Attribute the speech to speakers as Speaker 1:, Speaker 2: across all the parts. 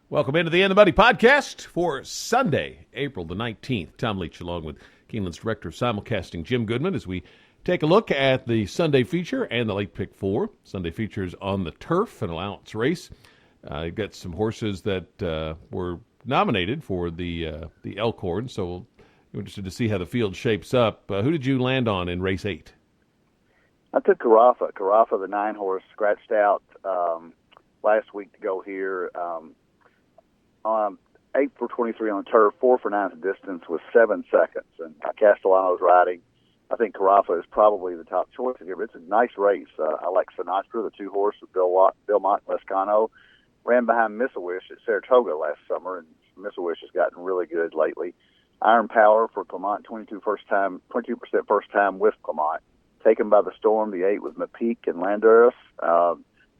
Speaker 1: Welcome into the In the Money podcast for Sunday, April the 19th. Tom Leach along with Keeneland's director of simulcasting, Jim Goodman, as we take a look at the Sunday feature and the late pick four. Sunday features on the turf, an allowance race. You've got some horses that were nominated for the Elkhorn, so we're interested to see how the field shapes up. Who did you land on in race 8?
Speaker 2: I took Carafa. Carafa, the 9-horse, scratched out last week to go here. 8 for 23 on the turf, 4 for 9 at the distance with 7 seconds. And Castellano's riding. I think Carafa is probably the top choice here, but it's a nice race. I like Sinatra, the 2-horse with Belmont Lescano. Ran behind Miss-A-Wish at Saratoga last summer, and Miss-A-Wish has gotten really good lately. Iron Power for Clement, 22% first time with Clement. Taken by the Storm, the 8 with Mapeak and Landeris.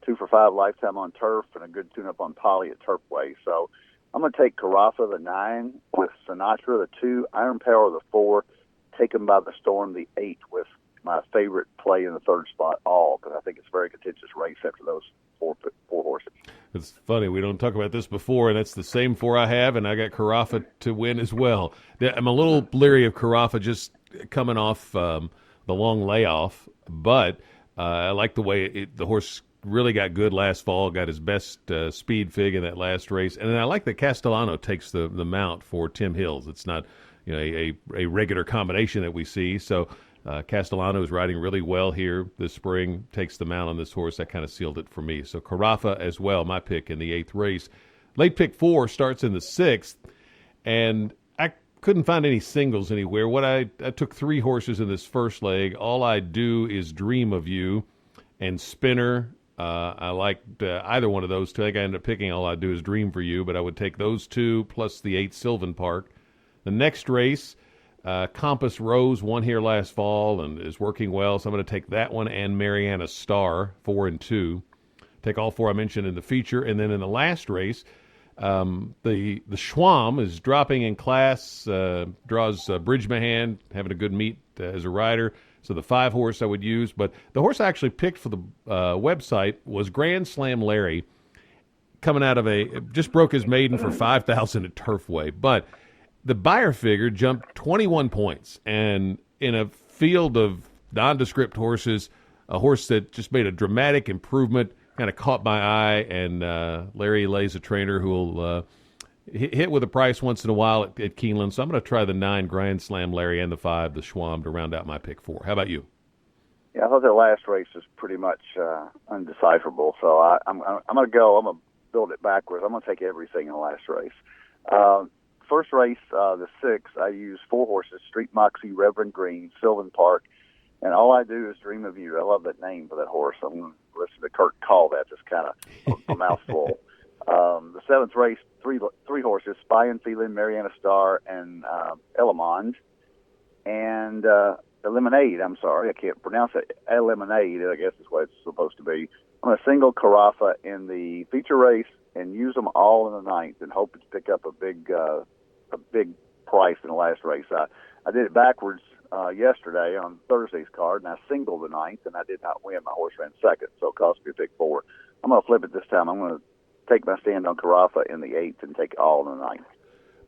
Speaker 2: 2 for 5 lifetime on turf, and a good tune-up on Poly at Turfway. So I'm going to take Carafa, the 9, with Sinatra, the 2, Iron Power, the 4, Taken by the Storm, the 8, with my favorite play in the third spot, All, because I think it's a very contentious race after those four horses.
Speaker 1: It's funny, we don't talk about this before, and that's the same 4 I have, and I got Carafa to win as well. I'm a little leery of Carafa just coming off the long layoff, but I like the way the horse really got good last fall, got his best speed fig in that last race. And then I like that Castellano takes the mount for Tim Hills. It's not a regular combination that we see. So Castellano is riding really well here this spring, takes the mount on this horse. That kind of sealed it for me. So Carafa as well, my pick in the 8th race. Late pick 4 starts in the 6th, and I couldn't find any singles anywhere. I took 3 horses in this first leg. All I Do is Dream of You and Spinner. I liked either one of those two. I think I ended up picking All I Do Is Dream for You, but I would take those 2 plus the 8 Sylvan Park. The next race, Compass Rose won here last fall and is working well, so I'm going to take that one and Mariana Star, 4 and 2. Take all 4 I mentioned in the feature. And then in the last race, the Schwam is dropping in class, draws Bridgemahan, having a good meet as a rider. So the 5-horse I would use. But the horse I actually picked for the website was Grand Slam Larry, coming out of just broke his maiden for 5,000 at Turfway. But the buyer figure jumped 21 points. And in a field of nondescript horses, a horse that just made a dramatic improvement kind of caught my eye. And Larry Lay's a trainer who will hit with a price once in a while at Keeneland. So I'm going to try the 9 Grand Slam Larry and the 5, the Schwam, to round out my pick 4. How about you?
Speaker 2: Yeah, I thought that last race was pretty much undecipherable. So I'm going to build it backwards. I'm going to take everything in the last race. First race, the 6th, I used 4 horses, Street Moxie, Reverend Green, Sylvan Park, and All I Do Is Dream of You. I love that name for that horse. I'm going to listen to Kurt call that, just kind of a mouthful. The 7th race, three horses, Spy and Feeling, Mariana Star, and Elamond. And Lemonade, I'm sorry, I can't pronounce it. Lemonade, I guess is what it's supposed to be. I'm going to single Carafa in the feature race and use them all in the 9th and hope to pick up a big price in the last race. I did it backwards yesterday on Thursday's card, and I singled the 9th, and I did not win. My horse ran 2nd, so it cost me a pick 4. I'm going to flip it this time. I'm going to take my stand on Carafa in the 8th and take all in the 9th.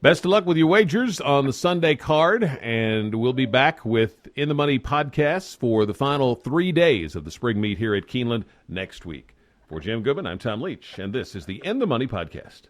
Speaker 1: Best of luck with your wagers on the Sunday card, and we'll be back with In the Money podcasts for the final 3 days of the spring meet here at Keeneland next week. For Jim Goodman, I'm Tom Leach, and this is the In the Money podcast.